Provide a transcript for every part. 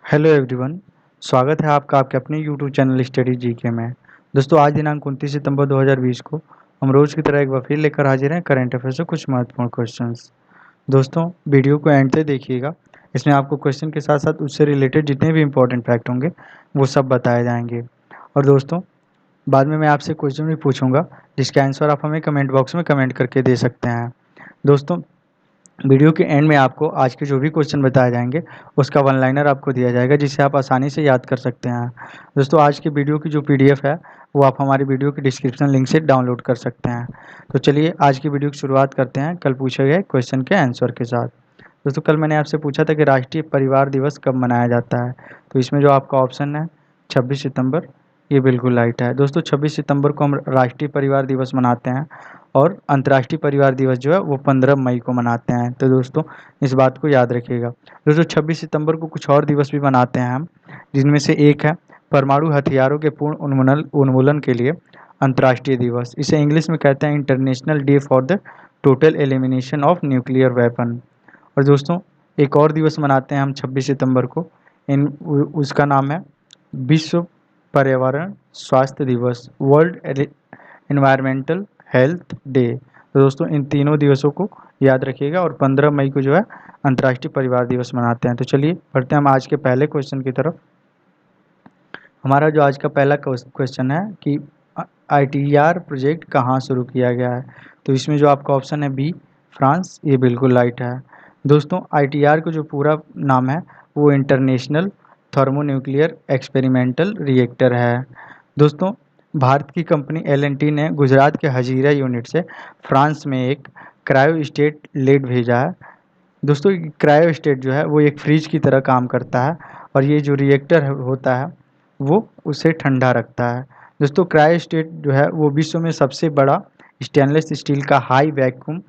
Hello everyone. स्वागत है आपका आपके अपने यूट्यूब चैनल स्टडी जीके में। दोस्तों आज दिनांक 29 सितंबर 2020 को हम रोज़ की तरह एक बार फिर लेकर हाजिर हैं करंट अफेयर से कुछ महत्वपूर्ण क्वेश्चंस। दोस्तों वीडियो को एंड तक देखिएगा। इसमें आपको क्वेश्चन के साथ साथ उससे रिलेटेड जितने भी इंपॉर्टेंट फैक्ट होंगे वो सब बताए जाएंगे। और दोस्तों बाद में मैं आपसे क्वेश्चन भी पूछूंगा जिसके आंसर आप हमें कमेंट बॉक्स में कमेंट करके दे सकते हैं। दोस्तों वीडियो के एंड में आपको आज के जो भी क्वेश्चन बताए जाएंगे उसका वन लाइनर आपको दिया जाएगा जिसे आप आसानी से याद कर सकते हैं। दोस्तों आज की वीडियो की जो पीडीएफ है वो आप हमारी वीडियो के डिस्क्रिप्शन लिंक से डाउनलोड कर सकते हैं। तो चलिए आज की वीडियो की शुरुआत करते हैं कल पूछे गए क्वेश्चन के आंसर के साथ। दोस्तों कल मैंने आपसे पूछा था कि राष्ट्रीय परिवार दिवस कब मनाया जाता है, तो इसमें जो आपका ऑप्शन है 26 सितंबर, ये बिल्कुल राइट है। दोस्तों 26 सितंबर को हम राष्ट्रीय परिवार दिवस मनाते हैं और अंतर्राष्ट्रीय परिवार दिवस जो है वो 15 मई को मनाते हैं। तो दोस्तों इस बात को याद रखिएगा। दोस्तों 26 सितंबर को कुछ और दिवस भी मनाते हैं हम, जिनमें से एक है परमाणु हथियारों के पूर्ण उन्मूलन के लिए अंतर्राष्ट्रीय दिवस। इसे इंग्लिश में कहते हैं international day for the total elimination of nuclear weapon. और दोस्तों एक और दिवस मनाते हैं हम 26 सितंबर को, उसका नाम है विश्व पर्यावरण स्वास्थ्य दिवस, वर्ल्ड एनवायरमेंटल हेल्थ डे। तो दोस्तों इन तीनों दिवसों को याद रखिएगा और 15 मई को जो है अंतर्राष्ट्रीय परिवार दिवस मनाते हैं। तो चलिए बढ़ते हैं हम आज के पहले क्वेश्चन की तरफ। हमारा जो आज का पहला क्वेश्चन है कि आईटीआर प्रोजेक्ट कहाँ शुरू किया गया है, तो इसमें जो आपका ऑप्शन है बी फ्रांस, ये बिल्कुल राइट है। दोस्तों आईटीआर का जो पूरा नाम है वो इंटरनेशनल थर्मोन्यूक्लियर एक्सपेरिमेंटल रिएक्टर है। दोस्तों भारत की कंपनी एल&टी ने गुजरात के हजीरा यूनिट से फ्रांस में एक क्रायो स्टेट लेड भेजा है। दोस्तों क्रायो स्टेट जो है वो एक फ्रिज की तरह काम करता है और ये जो रिएक्टर होता है वो उसे ठंडा रखता है। दोस्तों क्रायो स्टेट जो है वो विश्व में सबसे बड़ा स्टेनलेस स्टील का हाई वैक्यूम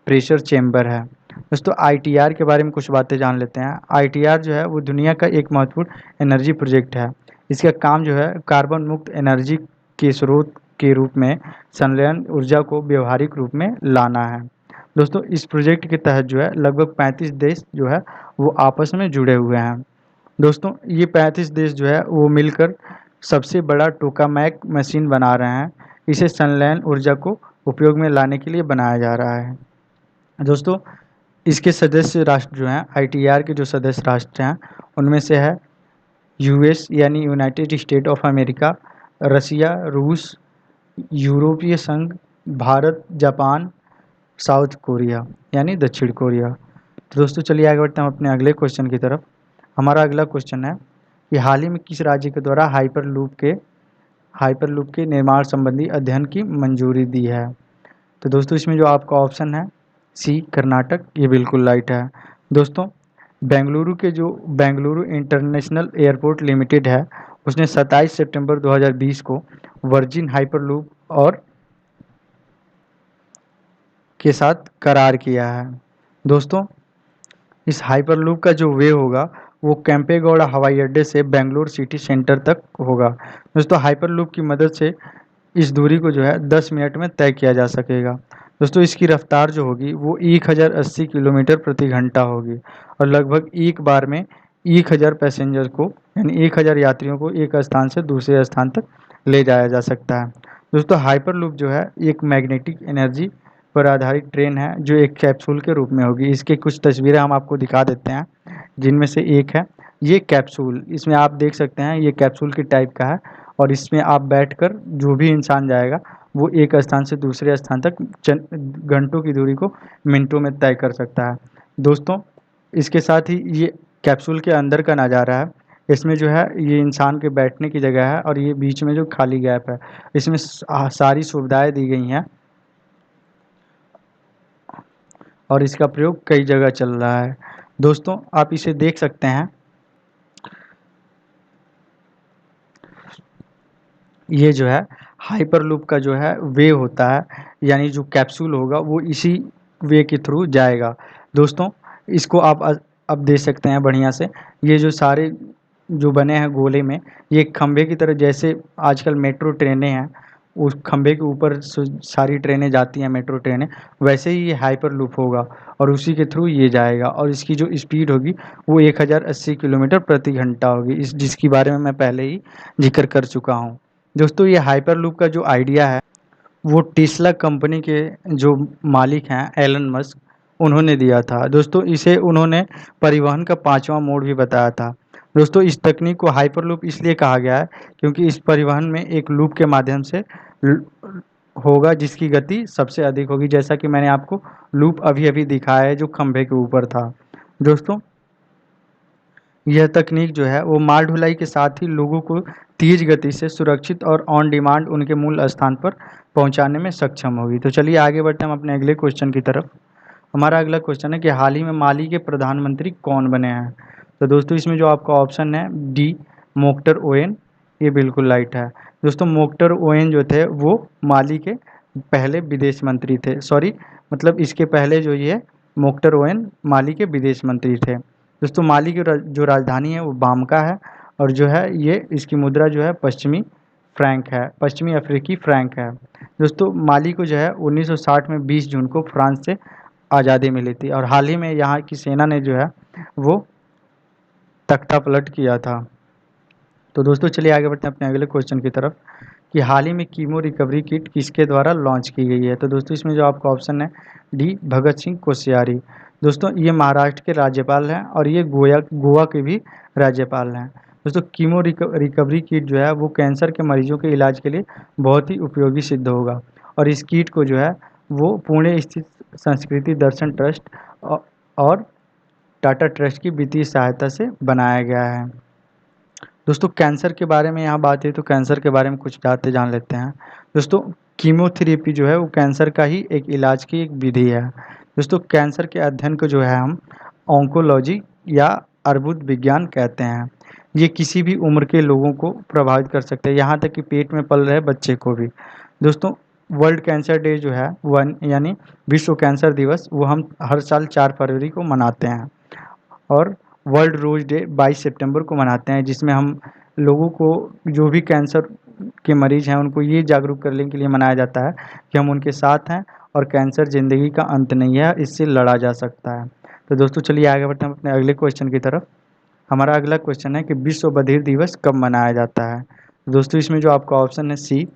प्रेशर चेम्बर है। दोस्तों आईटीआर के बारे में कुछ बातें जान लेते हैं। आईटीआर जो है वो दुनिया का एक महत्वपूर्ण एनर्जी प्रोजेक्ट है। इसका काम जो है कार्बन मुक्त एनर्जी के स्रोत के रूप में संलयन ऊर्जा को व्यवहारिक रूप में लाना है। दोस्तों इस प्रोजेक्ट के तहत जो है लगभग 35 देश जो है वो आपस में जुड़े हुए हैं। दोस्तों ये 35 देश जो है वो मिलकर सबसे बड़ा टोकामैक मशीन बना रहे हैं। इसे संलयन ऊर्जा को उपयोग में लाने के लिए बनाया जा रहा है। दोस्तों इसके सदस्य राष्ट्र जो हैं, आईटीआर के जो सदस्य राष्ट्र हैं उनमें से है यूएस यानी यूनाइटेड स्टेट ऑफ अमेरिका, रसिया, रूस, यूरोपीय संघ, भारत, जापान, साउथ कोरिया यानी दक्षिण कोरिया। तो दोस्तों चलिए आगे बढ़ते हैं हम अपने अगले क्वेश्चन की तरफ। हमारा अगला क्वेश्चन है कि हाल ही में किस राज्य के द्वारा हाइपरलूप के निर्माण संबंधी अध्ययन की मंजूरी दी है। तो दोस्तों इसमें जो आपका ऑप्शन है सी कर्नाटक, ये बिल्कुल राइट है। दोस्तों बेंगलुरु इंटरनेशनल एयरपोर्ट लिमिटेड है, उसने 27 सितंबर 2020 को वर्जिन हाइपरलूप और के साथ करार किया है। दोस्तों इस हाइपरलूप का जो वे होगा वो कैंपेगौड़ा हवाई अड्डे से बेंगलुरु सिटी सेंटर तक होगा। दोस्तों हाइपरलूप की मदद से इस दूरी को जो है 10 मिनट में तय किया जा सकेगा। दोस्तों इसकी रफ्तार जो होगी वो 1080 किलोमीटर प्रति घंटा होगी और लगभग एक बार में 1000 पैसेंजर को यानी 1000 यात्रियों को एक स्थान से दूसरे स्थान तक ले जाया जा सकता है। दोस्तों हाइपरलूप जो है एक मैग्नेटिक एनर्जी पर आधारित ट्रेन है जो एक कैप्सूल के रूप में होगी। इसके कुछ तस्वीरें हम आपको दिखा देते हैं, जिनमें से एक है ये कैप्सूल। इसमें आप देख सकते हैं ये कैप्सूल की टाइप का है और इसमें आप बैठकर जो भी इंसान जाएगा वो एक स्थान से दूसरे स्थान तक घंटों की दूरी को मिनटों में तय कर सकता है। दोस्तों इसके साथ ही ये कैप्सूल के अंदर का नज़ारा है। इसमें जो है ये इंसान के बैठने की जगह है और ये बीच में जो खाली गैप है इसमें सारी सुविधाएं दी गई हैं और इसका प्रयोग कई जगह चल रहा है। दोस्तों आप इसे देख सकते हैं, ये जो है हाइपरलूप का जो है वे होता है, यानी जो कैप्सूल होगा वो इसी वे के थ्रू जाएगा। दोस्तों इसको आप अब देख सकते हैं बढ़िया से, ये जो सारे जो बने हैं गोले में, ये खंभे की तरह, जैसे आजकल मेट्रो ट्रेनें हैं उस खंभे के ऊपर सारी ट्रेनें जाती हैं, मेट्रो ट्रेनें, वैसे ही ये हाइपर लूप होगा और उसी के थ्रू ये जाएगा और इसकी जो स्पीड होगी वो 1080 किलोमीटर प्रति घंटा होगी, इस जिसके बारे में मैं पहले ही जिक्र कर चुका हूँ। दोस्तों ये हाइपर लूप का जो आइडिया है वो टेस्ला कंपनी के जो मालिक हैं एलन मस्क, उन्होंने दिया था। दोस्तों इसे उन्होंने परिवहन का पांचवा मोड भी बताया था। दोस्तों इस तकनीक को हाइपरलूप इसलिए कहा गया है क्योंकि इस परिवहन में एक लूप के माध्यम से होगा जिसकी गति सबसे अधिक होगी, जैसा कि मैंने आपको लूप अभी अभी दिखाया है जो खंभे के ऊपर था। दोस्तों यह तकनीक जो है वो माल ढुलाई के साथ ही लोगों को तेज गति से सुरक्षित और ऑन डिमांड उनके मूल स्थान पर पहुंचाने में सक्षम होगी। तो चलिए आगे बढ़ते हैं हम अपने अगले क्वेश्चन की तरफ। हमारा अगला क्वेश्चन है कि हाल ही में माली के प्रधानमंत्री कौन बने हैं। तो दोस्तों इसमें जो आपका ऑप्शन है डी मोख्तर ओयन, ये बिल्कुल राइट है। दोस्तों मोख्तर ओयन जो थे वो माली के पहले विदेश मंत्री थे, सॉरी मतलब इसके पहले जो ये मोख्तर ओयन माली के विदेश मंत्री थे। दोस्तों माली की जो राजधानी है वो बामका है और जो है ये इसकी मुद्रा जो है पश्चिमी फ्रैंक है, पश्चिमी अफ्रीकी फ्रैंक है। दोस्तों माली को जो है 1960 में 20 जून को फ्रांस से आज़ादी मिली थी और हाल ही में यहाँ की सेना ने जो है वो तख्ता पलट किया था। तो दोस्तों चलिए आगे बढ़ते हैं अपने अगले क्वेश्चन की तरफ कि हाल ही में कीमो रिकवरी किट किसके द्वारा लॉन्च की गई है। तो दोस्तों इसमें जो आपका ऑप्शन है डी भगत सिंह कोश्यारी। दोस्तों ये महाराष्ट्र के राज्यपाल हैं और ये गोवा के भी राज्यपाल हैं। दोस्तों कीमो रिकवरी किट जो है वो कैंसर के मरीजों के इलाज के लिए बहुत ही उपयोगी सिद्ध होगा और इस किट को जो है वो पुणे स्थित संस्कृति दर्शन ट्रस्ट और टाटा ट्रस्ट की वित्तीय सहायता से बनाया गया है। दोस्तों कैंसर के बारे में यहाँ बात है तो कैंसर के बारे में कुछ बातें जान लेते हैं। दोस्तों कीमोथेरेपी जो है वो कैंसर का ही एक इलाज की एक विधि है। दोस्तों कैंसर के अध्ययन को जो है हम ऑन्कोलॉजी या अर्बुद विज्ञान कहते हैं। ये किसी भी उम्र के लोगों को प्रभावित कर सकते हैं, यहाँ तक कि पेट में पल रहे बच्चे को भी। दोस्तों वर्ल्ड कैंसर डे जो है वन यानी विश्व कैंसर दिवस वो हम हर साल 4 फरवरी को मनाते हैं और वर्ल्ड रोज डे 22 सितंबर को मनाते हैं, जिसमें हम लोगों को जो भी कैंसर के मरीज हैं उनको ये जागरूक करने के लिए मनाया जाता है कि हम उनके साथ हैं और कैंसर ज़िंदगी का अंत नहीं है, इससे लड़ा जा सकता है। तो दोस्तों चलिए आगे बढ़ते हैं अपने अगले क्वेश्चन की तरफ। हमारा अगला क्वेश्चन है कि विश्व बधिर दिवस कब मनाया जाता है। दोस्तों इसमें जो आपका ऑप्शन है सी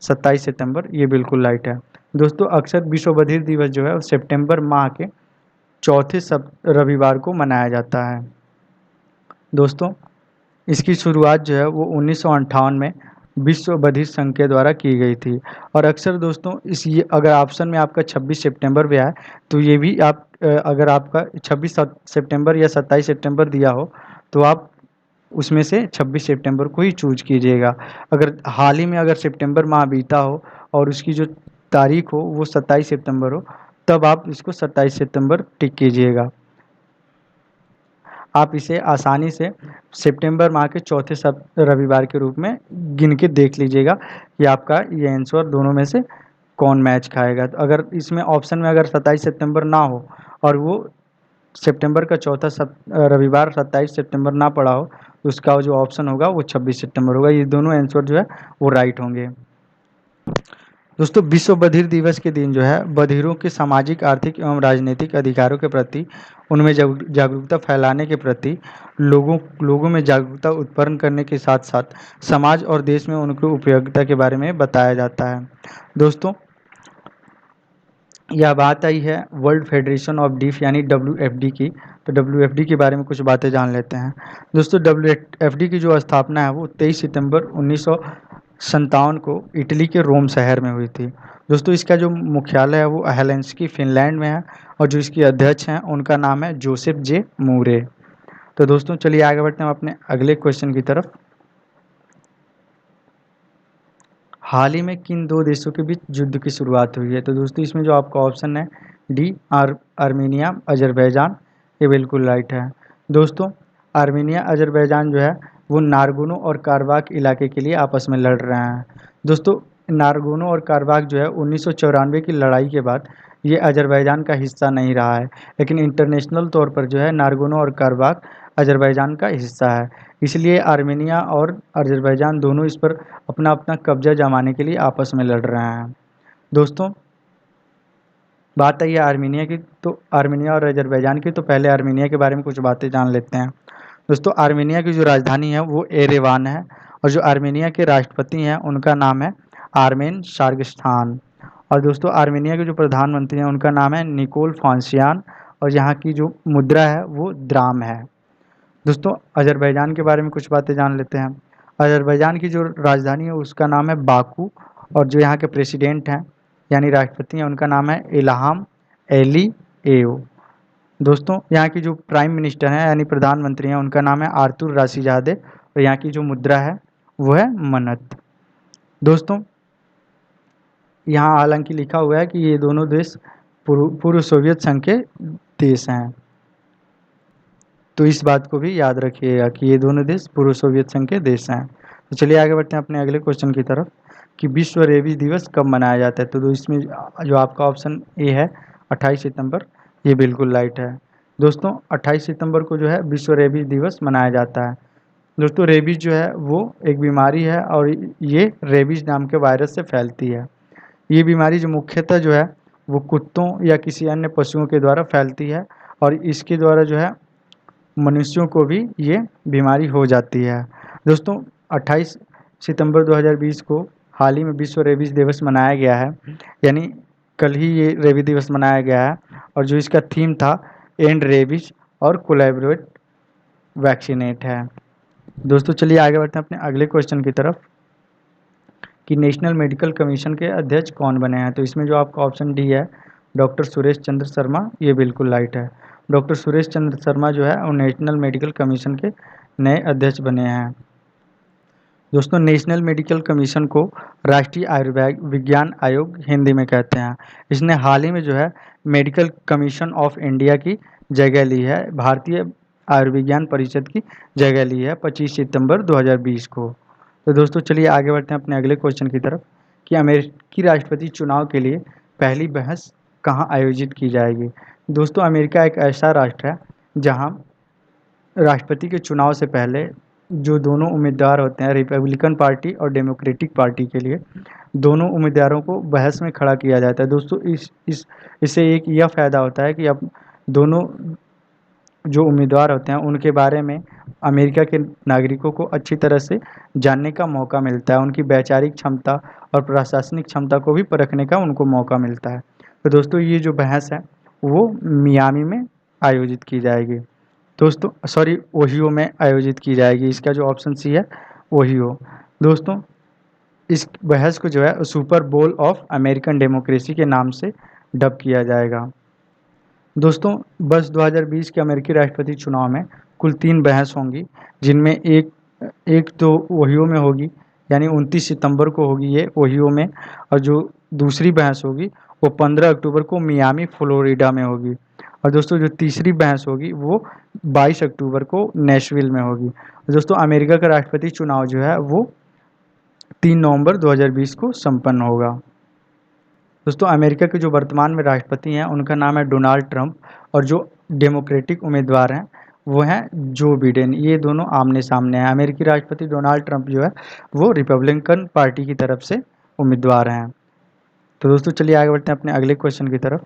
27 सितंबर, ये बिल्कुल राइट है। दोस्तों अक्सर विश्व बधिर दिवस जो है वो सितंबर माह के चौथे रविवार को मनाया जाता है। दोस्तों इसकी शुरुआत जो है वो 1958 में विश्व बधिर संघ के द्वारा की गई थी और अक्सर दोस्तों इस ये अगर ऑप्शन में आपका 26 सितंबर भी आए तो ये भी आप अगर आपका 26 सितंबर या 27 सितंबर दिया हो तो आप उसमें से 26 सितंबर को ही चूज कीजिएगा। अगर हाल ही में अगर सितंबर माह बीता हो और उसकी जो तारीख हो वो 27 सितंबर हो तब आप इसको 27 सितंबर टिक कीजिएगा। आप इसे आसानी से सितंबर माह के चौथे रविवार के रूप में गिन के देख लीजिएगा कि आपका ये आंसर दोनों में से कौन मैच खाएगा। तो अगर इसमें ऑप्शन में अगर 27 सितंबर ना हो और वो सितंबर का चौथा रविवार 27 सितंबर ना पड़ा हो तो उसका जो ऑप्शन होगा वो 26 सितंबर होगा। ये दोनों आंसर जो है वो राइट होंगे। दोस्तों विश्व बधिर दिवस के दिन जो है बधिरों के सामाजिक आर्थिक एवं राजनीतिक अधिकारों के प्रति उनमें जागरूकता फैलाने के प्रति लोगों में जागरूकता उत्पन्न करने के साथ साथ समाज और देश में उनकी उपयोगिता के बारे में बताया जाता है। दोस्तों यह बात आई है वर्ल्ड फेडरेशन ऑफ डीफ यानी WFD की। तो WFD के बारे में कुछ बातें जान लेते हैं। दोस्तों WFD की जो स्थापना है वो 23 सितंबर 1957 को इटली के रोम शहर में हुई थी। दोस्तों इसका जो मुख्यालय है वो हेलेंसिकी फिनलैंड में है और जो इसके अध्यक्ष हैं उनका नाम है जोसेफ जे मूरे। तो दोस्तों चलिए आगे बढ़ते हैं अपने अगले क्वेश्चन की तरफ। हाल ही में किन दो देशों के बीच युद्ध की शुरुआत हुई है। तो दोस्तों इसमें जो आपका ऑप्शन है डी आर्मीनिया अजरबैजान, ये बिल्कुल राइट है। दोस्तों आर्मीनिया अजरबैजान जो है वो नारगोनो और कारबाख इलाके के लिए आपस में लड़ रहे हैं। दोस्तों नारगोनो और कारबाख जो है 1994 की लड़ाई के बाद ये अजरबैजान का हिस्सा नहीं रहा है, लेकिन इंटरनेशनल तौर पर जो है नारगोनो और कारबाख अज़रबैजान का हिस्सा है। इसलिए आर्मेनिया और अज़रबैजान दोनों इस पर अपना अपना कब्जा जमाने के लिए आपस में लड़ रहे हैं। दोस्तों, बात आई है आर्मीनिया की, तो आर्मीनिया और अज़रबैजान की, तो पहले आर्मीनिया के बारे में कुछ बातें जान लेते हैं। दोस्तों, आर्मेनिया की जो राजधानी है वो एरेवान है, और जो आर्मेनिया के राष्ट्रपति हैं उनका नाम है आर्मेन सार्गिस्तान। और दोस्तों, आर्मेनिया के जो प्रधानमंत्री हैं उनका नाम है निकोल फांसियान, और यहाँ की जो मुद्रा है वो द्राम है। दोस्तों, अज़रबैजान के बारे में कुछ बातें जान लेते हैं। अज़रबैजान की जो राजधानी है उसका नाम है बाकू, और जो यहाँ के प्रेसिडेंट हैं यानी राष्ट्रपति हैं उनका नाम है इल्हाम एलिएव। दोस्तों, यहाँ की जो प्राइम मिनिस्टर हैं यानी प्रधानमंत्री हैं उनका नाम है आर्तुर राशीजादे, और यहाँ की जो मुद्रा है वो है मनत। दोस्तों, यहाँ हालांकि लिखा हुआ है कि ये दोनों देश पूर्व सोवियत संघ के देश हैं, तो इस बात को भी याद रखिएगा कि ये दोनों देश पूर्व सोवियत संघ के देश हैं। तो चलिए आगे बढ़ते हैं अपने अगले क्वेश्चन की तरफ कि विश्व रेबीज दिवस कब मनाया जाता है। तो इसमें जो आपका ऑप्शन ए है 28 सितंबर, ये बिल्कुल राइट है। दोस्तों, 28 सितंबर को जो है विश्व रेबीज दिवस मनाया जाता है। दोस्तों, रेबीज जो है वो एक बीमारी है, और ये रेबीज नाम के वायरस से फैलती है। ये बीमारी जो मुख्यतः जो है वो कुत्तों या किसी अन्य पशुओं के द्वारा फैलती है, और इसके द्वारा जो है मनुष्यों को भी ये बीमारी हो जाती है। दोस्तों, 28 सितंबर 2020 को हाल ही में विश्व रेबीज दिवस मनाया गया है, यानी कल ही ये रेबीज दिवस मनाया गया है, और जो इसका थीम था एंड रेबीज और कोलैबोरेट वैक्सीनेट है। दोस्तों, चलिए आगे बढ़ते हैं अपने अगले क्वेश्चन की तरफ कि नेशनल मेडिकल कमीशन के अध्यक्ष कौन बने हैं। तो इसमें जो आपका ऑप्शन डी है डॉक्टर सुरेश चंद्र शर्मा, ये बिल्कुल राइट है। डॉक्टर सुरेश चंद्र शर्मा जो है वो नेशनल मेडिकल कमीशन के नए अध्यक्ष बने हैं। दोस्तों, नेशनल मेडिकल कमीशन को राष्ट्रीय आयुर्विज्ञान आयोग हिंदी में कहते हैं। इसने हाल ही में जो है मेडिकल कमीशन ऑफ इंडिया की जगह ली है, भारतीय आयुर्विज्ञान परिषद की जगह ली है 25 सितंबर 2020 को। तो दोस्तों, चलिए आगे बढ़ते हैं अपने अगले क्वेश्चन की तरफ कि अमेरिकी राष्ट्रपति चुनाव के लिए पहली बहस कहाँ आयोजित की जाएगी। दोस्तों, अमेरिका एक ऐसा राष्ट्र है जहाँ राष्ट्रपति के चुनाव से पहले जो दोनों उम्मीदवार होते हैं रिपब्लिकन पार्टी और डेमोक्रेटिक पार्टी के लिए, दोनों उम्मीदवारों को बहस में खड़ा किया जाता है। दोस्तों, इससे एक यह फ़ायदा होता है कि अब दोनों जो उम्मीदवार होते हैं उनके बारे में अमेरिका के नागरिकों को अच्छी तरह से जानने का मौका मिलता है, उनकी वैचारिक क्षमता और प्रशासनिक क्षमता को भी परखने का उनको मौका मिलता है। तो दोस्तों, ये जो बहस है वो मियामी में आयोजित की जाएगी। दोस्तों, सॉरी, ओहियो में आयोजित की जाएगी। इसका जो ऑप्शन सी है ओहियो। दोस्तों, इस बहस को जो है super bowl of American democracy के नाम से डब किया जाएगा। दोस्तों, वर्ष 2020 के अमेरिकी राष्ट्रपति चुनाव में कुल 3 बहस होंगी, जिनमें एक तो ओहियो में होगी, यानी 29 सितंबर को होगी ये ओहियो में, और जो दूसरी बहस होगी वो 15 अक्टूबर को मियामी फ्लोरिडा में होगी, और दोस्तों जो तीसरी बहस होगी वो 22 अक्टूबर को नेशविल में होगी। दोस्तों, अमेरिका का राष्ट्रपति चुनाव जो है वो 3 नवंबर 2020 को संपन्न होगा। दोस्तों, अमेरिका के जो वर्तमान में राष्ट्रपति हैं उनका नाम है डोनाल्ड ट्रंप, और जो डेमोक्रेटिक उम्मीदवार हैं वो हैं जो बिडेन। ये दोनों आमने सामने हैं। अमेरिकी राष्ट्रपति डोनाल्ड ट्रंप जो है वो रिपब्लिकन पार्टी की तरफ से उम्मीदवार हैं। तो दोस्तों, चलिए आगे बढ़ते हैं अपने अगले क्वेश्चन की तरफ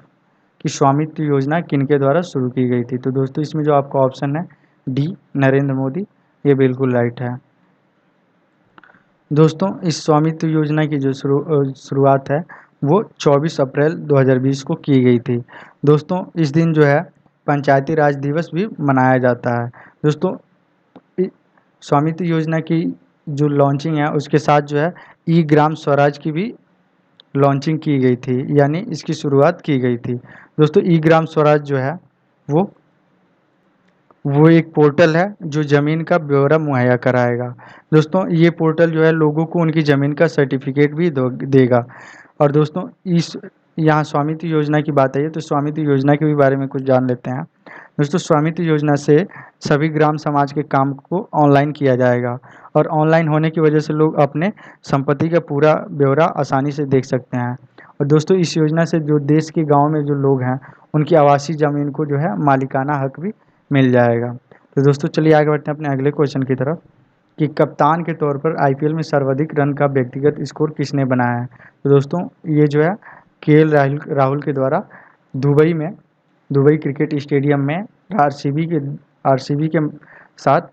कि स्वामित्व योजना किनके द्वारा शुरू की गई थी। तो दोस्तों, इसमें जो आपका ऑप्शन है डी नरेंद्र मोदी, ये बिल्कुल राइट है। दोस्तों, इस स्वामित्व योजना की जो शुरुआत है वो 24 अप्रैल 2020 को की गई थी। दोस्तों, इस दिन जो है पंचायती राज दिवस भी मनाया जाता है। दोस्तों, स्वामित्व योजना की जो लॉन्चिंग है उसके साथ जो है ई ग्राम स्वराज की भी लॉन्चिंग की गई थी, यानी इसकी शुरुआत की गई थी। दोस्तों, ई ग्राम स्वराज जो है वो एक पोर्टल है जो ज़मीन का ब्यौरा मुहैया कराएगा। दोस्तों, ये पोर्टल जो है लोगों को उनकी ज़मीन का सर्टिफिकेट भी देगा। और दोस्तों, इस यहाँ स्वामित्व योजना की बात आई है तो स्वामित्व योजना के भी बारे में कुछ जान लेते हैं। दोस्तों, स्वामित्व योजना से सभी ग्राम समाज के काम को ऑनलाइन किया जाएगा, और ऑनलाइन होने की वजह से लोग अपने संपत्ति का पूरा ब्यौरा आसानी से देख सकते हैं। और दोस्तों, इस योजना से जो देश के गाँव में जो लोग हैं उनकी आवासीय ज़मीन को जो है मालिकाना हक भी मिल जाएगा। तो दोस्तों चलिए आगे बढ़ते हैं अपने अगले क्वेश्चन की तरफ कि कप्तान के तौर पर आईपीएल में सर्वाधिक रन का व्यक्तिगत स्कोर किसने बनाया है। तो दोस्तों ये जो है केएल राहुल के द्वारा दुबई क्रिकेट स्टेडियम में आरसीबी के साथ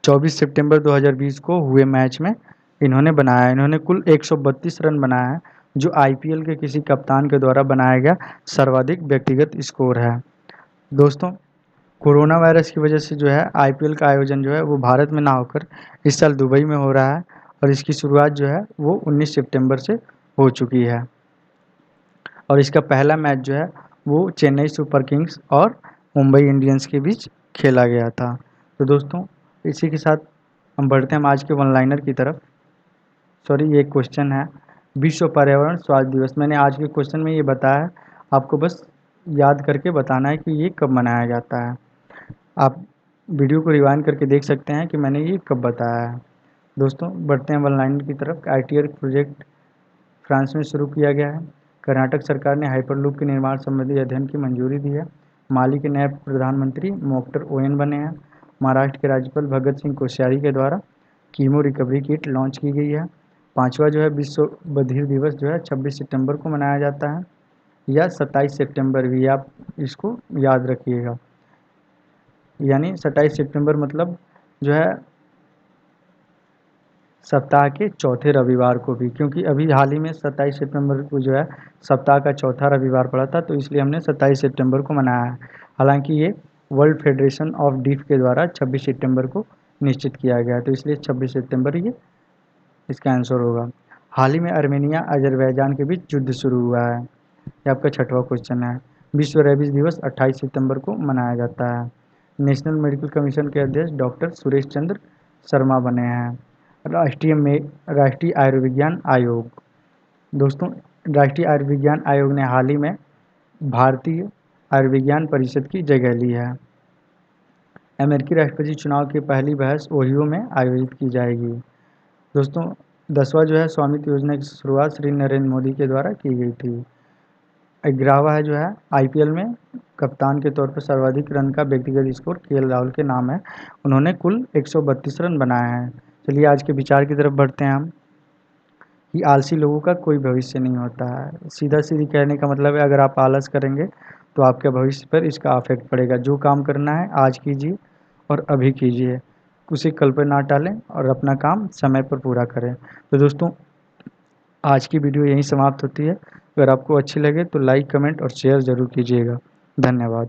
24 सितंबर 2020 को हुए मैच में इन्होंने बनाया। इन्होंने कुल 132 रन बनाया है, जो आईपीएल के किसी कप्तान के द्वारा बनाया गया सर्वाधिक व्यक्तिगत स्कोर है। दोस्तों कोरोना वायरस की वजह से जो है आईपीएल का आयोजन जो है वो भारत में ना होकर इस साल दुबई में हो रहा है और इसकी शुरुआत जो है वो 19 सितंबर से हो चुकी है और इसका पहला मैच जो है वो चेन्नई सुपर किंग्स और मुंबई इंडियंस के बीच खेला गया था। तो दोस्तों इसी के साथ हम बढ़ते हैं आज के वन लाइनर की तरफ। सॉरी, ये क्वेश्चन है विश्व पर्यावरण स्वास्थ्य दिवस। मैंने आज के क्वेश्चन में ये बताया है, आपको बस याद करके बताना है कि ये कब मनाया जाता है। आप वीडियो को रिवाइंड करके देख सकते हैं कि मैंने ये कब बताया है। दोस्तों बढ़ते हैं वन लाइनर की तरफ। आईटीआर प्रोजेक्ट फ्रांस में शुरू किया गया है। कर्नाटक सरकार ने हाइपरलूप के निर्माण संबंधी अध्ययन की मंजूरी दी है। माली के नए प्रधानमंत्री मोख्तर ओयन बने हैं। महाराष्ट्र के राज्यपाल भगत सिंह कोश्यारी के द्वारा कीमो रिकवरी किट लॉन्च की गई है। पाँचवा जो है विश्व बधिर दिवस जो है 26 सितंबर को मनाया जाता है या 27 सितंबर भी, आप इसको याद रखिएगा। यानी 27 सितंबर मतलब जो है सप्ताह के चौथे रविवार को भी, क्योंकि अभी हाल ही में 27 सितंबर को जो है सप्ताह का चौथा रविवार पड़ा था, तो इसलिए हमने 27 सितंबर को मनाया है। हालांकि ये वर्ल्ड फेडरेशन ऑफ डीफ के द्वारा 26 सितंबर को निश्चित किया गया है, तो इसलिए 26 सितंबर ये इसका आंसर होगा। हाल ही में अर्मेनिया अजरबैजान के बीच युद्ध शुरू हुआ है। ये आपका छठवां क्वेश्चन है। विश्व रेबीज दिवस 28 सितंबर को मनाया जाता है। नेशनल मेडिकल कमीशन के अध्यक्ष डॉक्टर सुरेश चंद्र शर्मा बने हैं। राष्ट्रीय आयुर्विज्ञान आयोग। दोस्तों राष्ट्रीय आयुर्विज्ञान आयोग ने हाल ही में भारतीय आयुर्विज्ञान परिषद की जगह ली है। अमेरिकी राष्ट्रपति चुनाव की पहली बहस ओहियो में आयोजित की जाएगी। दोस्तों 10वां जो है स्वामित्व योजना की शुरुआत श्री नरेंद्र मोदी के द्वारा की गई थी। 11वां है जो है आईपीएल में कप्तान के तौर पर सर्वाधिक रन का व्यक्तिगत स्कोर केएल राहुल के नाम है। उन्होंने कुल 132 रन बनाए हैं। चलिए आज के विचार की तरफ बढ़ते हैं हम कि आलसी लोगों का कोई भविष्य नहीं होता है। सीधा सीधी कहने का मतलब है अगर आप आलस करेंगे तो आपके भविष्य पर इसका अफेक्ट पड़ेगा। जो काम करना है आज कीजिए और अभी कीजिए, उसे कल पर ना टालें और अपना काम समय पर पूरा करें। तो दोस्तों आज की वीडियो यहीं समाप्त होती है। अगर आपको अच्छी लगे तो लाइक, कमेंट और शेयर ज़रूर कीजिएगा। धन्यवाद।